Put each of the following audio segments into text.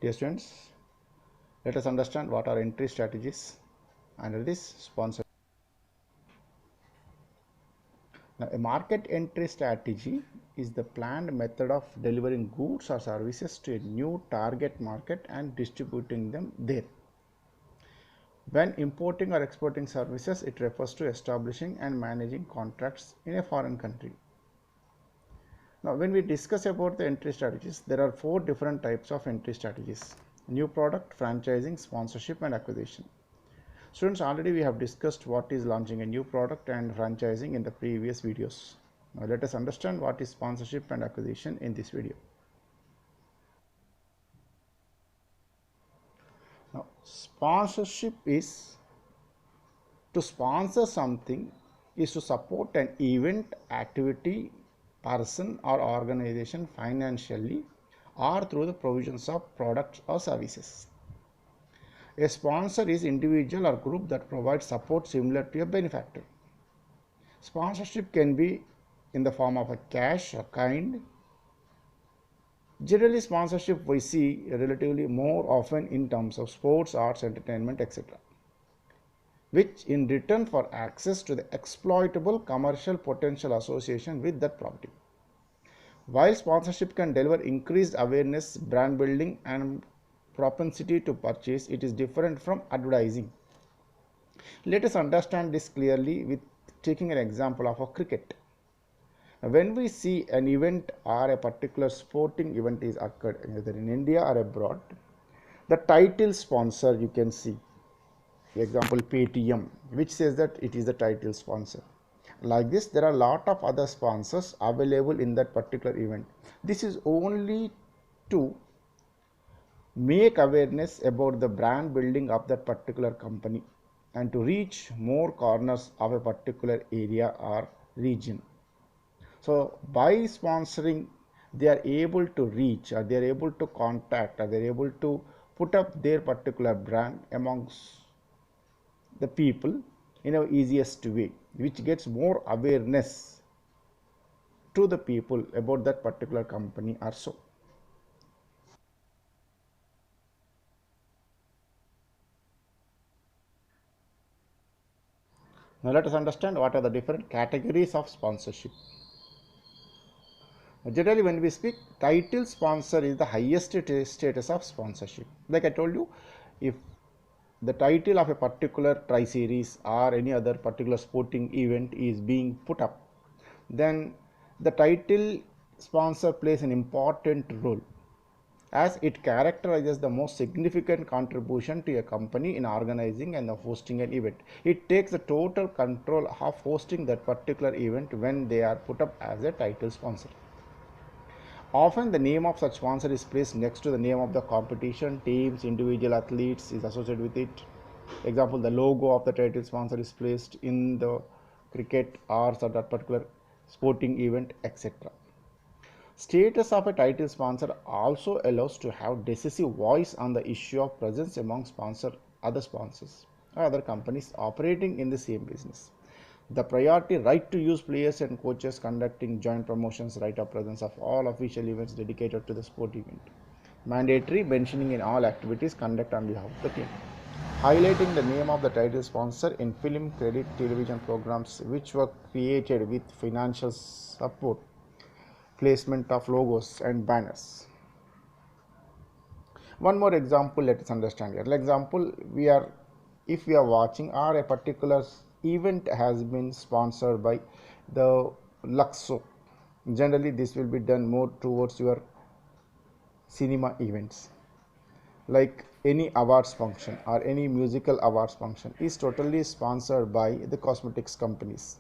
Dear students, let us understand what are entry strategies under this sponsor. Now, a market entry strategy is the planned method of delivering goods or services to a new target market and distributing them there. When importing or exporting services, it refers to establishing and managing contracts in a foreign country. Now, when we discuss about the entry strategies, there are 4 different types of entry strategies: new product, franchising, sponsorship, and acquisition. Students, already we have discussed what is launching a new product and franchising in the previous videos. Now, let us understand what is sponsorship and acquisition in this video. Now, sponsorship is to sponsor something, is to support an event, activity, person, or organization financially or through the provisions of products or services. A sponsor is individual or group that provides support similar to a benefactor. Sponsorship can be in the form of a cash or kind. Generally, sponsorship we see relatively more often in terms of sports, arts, entertainment, etc., which in return for access to the exploitable commercial potential association with that property. While sponsorship can deliver increased awareness, brand building, and propensity to purchase, it is different from advertising. Let us understand this clearly with taking an example of a cricket. When we see an event or a particular sporting event is occurred either in India or abroad, the title sponsor you can see, for example Paytm, which says that it is the title sponsor. Like this, there are a lot of other sponsors available in that particular event. This is only to make awareness about the brand building of that particular company and to reach more corners of a particular area or region. So by sponsoring, they are able to reach, or they are able to contact, or they are able to put up their particular brand amongst the people in a easiest way, which gets more awareness to the people about that particular company or so. Now let us understand what are the different categories of sponsorship. Generally, when we speak, title sponsor is the highest status of sponsorship. Like I told you, if the title of a particular tri-series or any other particular sporting event is being put up, then the title sponsor plays an important role, as it characterizes the most significant contribution to a company in organizing and hosting an event. It takes the total control of hosting that particular event when they are put up as a title sponsor. Often the name of such sponsor is placed next to the name of the competition, teams, individual athletes is associated with it. Example, the logo of the title sponsor is placed in the cricket or that particular sporting event, etc. Status of a title sponsor also allows to have decisive voice on the issue of presence among other sponsors or other companies operating in the same business. The priority right to use players and coaches conducting joint promotions, right of presence of all official events dedicated to the sport event. Mandatory mentioning in all activities conduct on behalf of the team. Highlighting the name of the title sponsor in film, credit, television programs which were created with financial support, placement of logos and banners. One more example, let us understand here. Like example, if we are watching or a particular event has been sponsored by the Luxo. Generally, this will be done more towards your cinema events. Like any awards function or any musical awards function is totally sponsored by the cosmetics companies,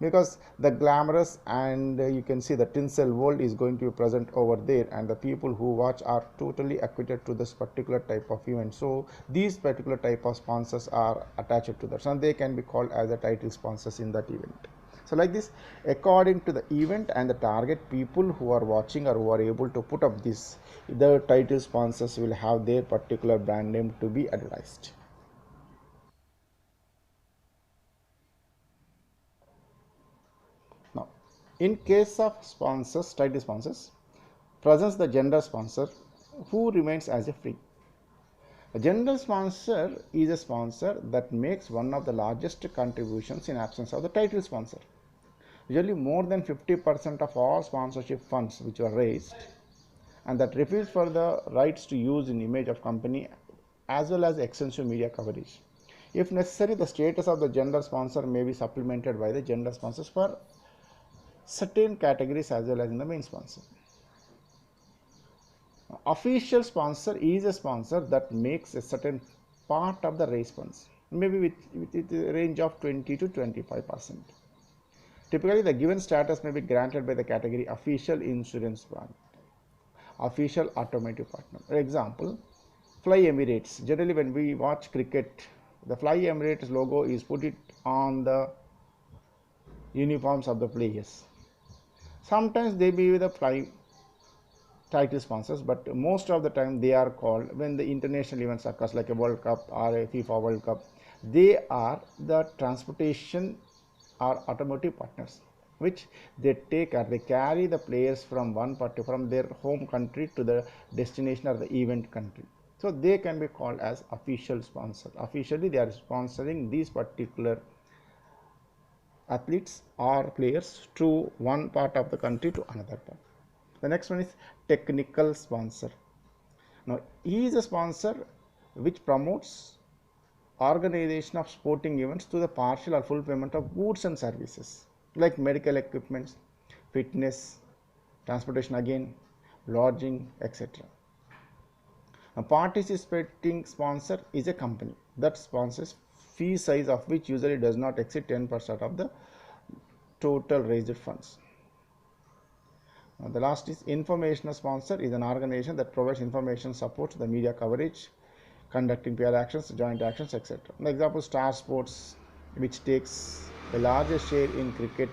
because the glamorous and you can see the tinsel world is going to be present over there, and the people who watch are totally acquitted to this particular type of event. So these particular type of sponsors are attached to that, and they can be called as the title sponsors in that event. So like this, according to the event and the target people who are watching or who are able to put up this, the title sponsors will have their particular brand name to be advertised. Now, in case of sponsors, title sponsors, presents the gender sponsor, who remains as a free. A general sponsor is a sponsor that makes one of the largest contributions in absence of the title sponsor. Usually more than 50% of all sponsorship funds which are raised and that refuse for the rights to use in image of company as well as extensive media coverage. If necessary, the status of the general sponsor may be supplemented by the general sponsors for certain categories as well as in the main sponsor. Official sponsor is a sponsor that makes a certain part of the race funds, maybe with a range of 20 to 25%. Typically, the given status may be granted by the category official insurance brand, official automotive partner. For example, Fly Emirates. Generally, when we watch cricket, the Fly Emirates logo is put it on the uniforms of the players. Sometimes they be the fly title sponsors, but most of the time they are called when the international events occurs like a World Cup or a FIFA World Cup. They are the transportation or automotive partners, which they take or they carry the players from one party from their home country to the destination or the event country. So they can be called as official sponsor. Officially, they are sponsoring these particular athletes or players to one part of the country to another part. The next one is technical sponsor. Now, he is a sponsor which promotes organization of sporting events to the partial or full payment of goods and services like medical equipments, fitness, transportation again, lodging, etc. A participating sponsor is a company that sponsors fee size of which usually does not exceed 10% of the total raised funds. The last is informational sponsor is an organization that provides information support to the media coverage, conducting PR actions, joint actions, etc. For example, Star Sports, which takes a larger share in cricket,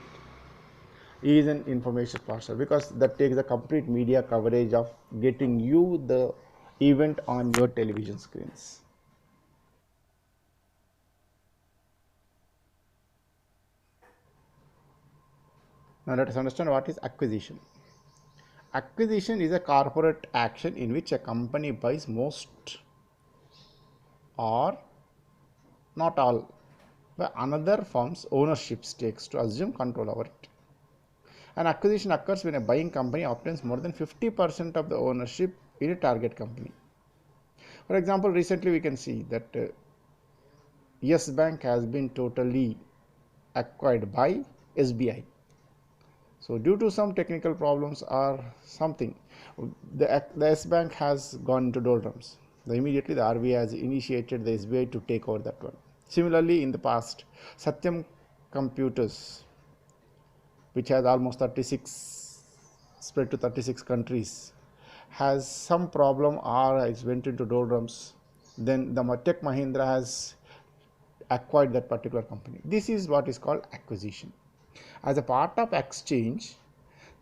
is an information sponsor because that takes the complete media coverage of getting you the event on your television screens. Now let us understand what is acquisition. Acquisition is a corporate action in which a company buys most or not all by another firm's ownership stakes to assume control over it. An acquisition occurs when a buying company obtains more than 50% of the ownership in a target company. For example, recently we can see that Yes Bank has been totally acquired by SBI. So due to some technical problems or something, the S Bank has gone into doldrums. Immediately the RBI has initiated the SBI to take over that one. Similarly, in the past, Satyam Computers, which has almost 36 spread to 36 countries, has some problem or it went into doldrums. Then the Tech Mahindra has acquired that particular company. This is what is called acquisition. As a part of exchange,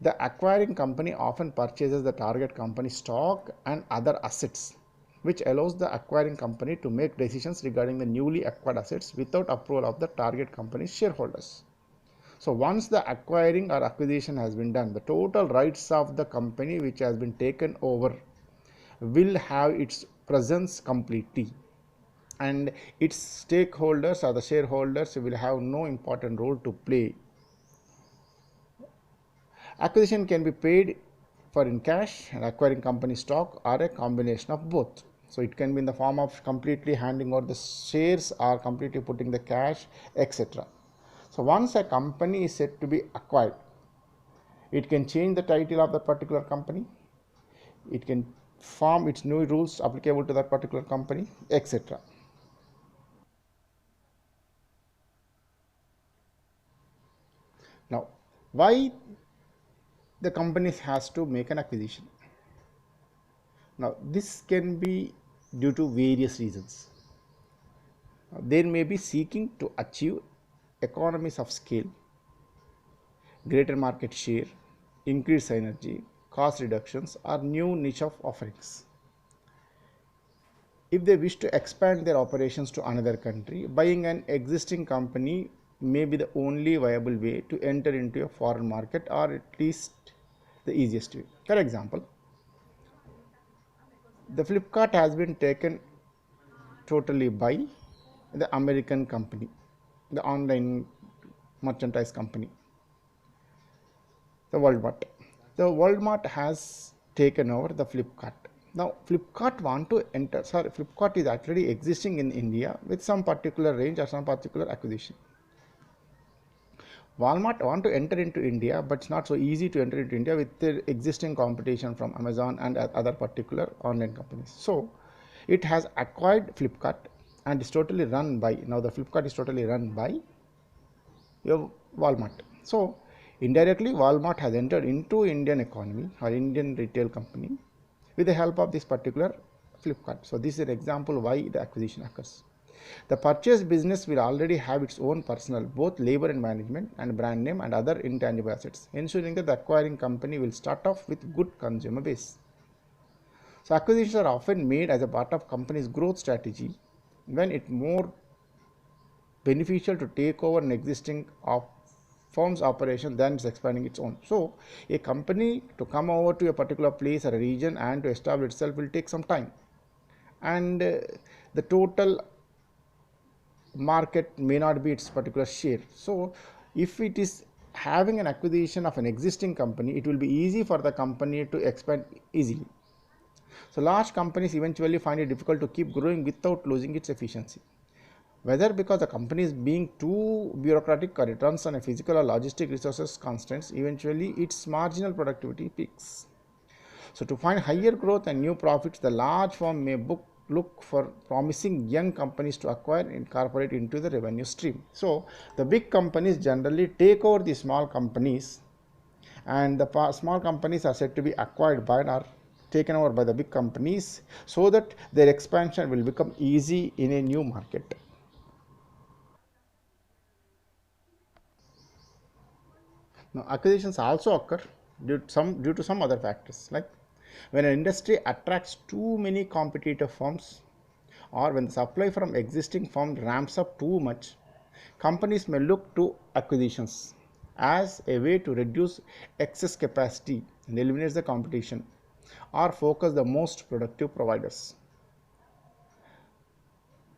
the acquiring company often purchases the target company stock and other assets, which allows the acquiring company to make decisions regarding the newly acquired assets without approval of the target company's shareholders. So once the acquiring or acquisition has been done, the total rights of the company which has been taken over will have its presence completely, and its stakeholders or the shareholders will have no important role to play. Acquisition can be paid for in cash and acquiring company stock or a combination of both. So it can be in the form of completely handing over the shares or completely putting the cash, etc. So once a company is said to be acquired, it can change the title of that particular company, it can form its new rules applicable to that particular company, etc. Now, why the company has to make an acquisition? Now, this can be due to various reasons. They may be seeking to achieve economies of scale, greater market share, increased synergy, cost reductions, or new niche of offerings. If they wish to expand their operations to another country, buying an existing company may be the only viable way to enter into a foreign market, or at least the easiest way. For example, The Flipkart has been taken totally by the American company, the online merchandise company, the Walmart. The Walmart has taken over the Flipkart. Now, Flipkart want to enter, sorry, Flipkart is actually existing in India with some particular range or some particular acquisition. Walmart want to enter into India, but it's not so easy to enter into India with the existing competition from Amazon and other particular online companies. So, it has acquired Flipkart and is totally run by, now the Flipkart is totally run by your Walmart. So, indirectly Walmart has entered into Indian economy or Indian retail company with the help of this particular Flipkart. So, this is an example why the acquisition occurs. The purchase business will already have its own personnel, both labor and management, and brand name and other intangible assets, ensuring that the acquiring company will start off with good consumer base. So acquisitions are often made as a part of company's growth strategy when it's more beneficial to take over an existing firm's operation than it's expanding its own. So a company to come over to a particular place or a region and to establish itself will take some time, and the total market may not be its particular share. So if it is having an acquisition of an existing company, it will be easy for the company to expand easily. So large companies eventually find it difficult to keep growing without losing its efficiency, whether because the company is being too bureaucratic or it runs on a physical or logistic resources constraints. Eventually its marginal productivity peaks. So to find higher growth and new profits, the large firm may look for promising young companies to acquire and incorporate into the revenue stream. So the big companies generally take over the small companies, and the small companies are said to be acquired by or taken over by the big companies, so that their expansion will become easy in a new market. Now, acquisitions also occur due to some other factors, like when an industry attracts too many competitive firms, or when the supply from existing firms ramps up too much. Companies may look to acquisitions as a way to reduce excess capacity and eliminate the competition, or focus the most productive providers.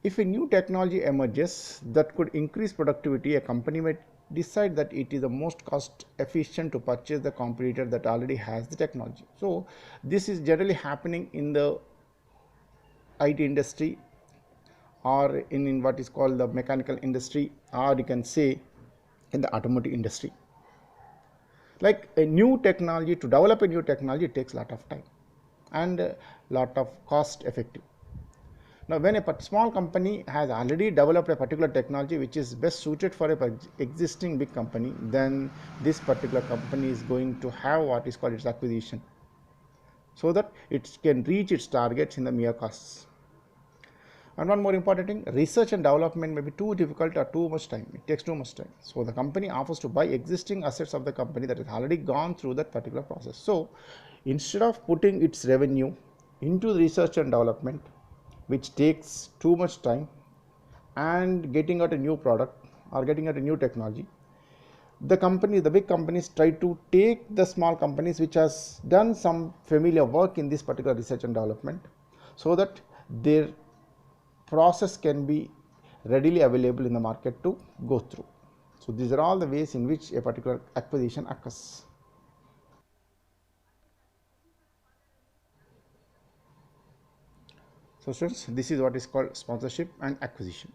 If a new technology emerges that could increase productivity, a company may decide that it is the most cost efficient to purchase the competitor that already has the technology. So this is generally happening in the IT industry, or in what is called the mechanical industry, or you can say in the automotive industry. Like a new technology, to develop a new technology, it takes a lot of time and a lot of cost effective. Now, when a small company has already developed a particular technology which is best suited for a existing big company, then this particular company is going to have what is called its acquisition, so that it can reach its targets in the mere costs. And one more important thing, research and development may be too difficult or too much time. It takes too much time. So the company offers to buy existing assets of the company that has already gone through that particular process. So instead of putting its revenue into research and development, which takes too much time, and getting out a new product or getting out a new technology, the big companies try to take the small companies which has done some familiar work in this particular research and development, so that their process can be readily available in the market to go through. So these are all the ways in which a particular acquisition occurs. So students, this is what is called sponsorship and acquisition.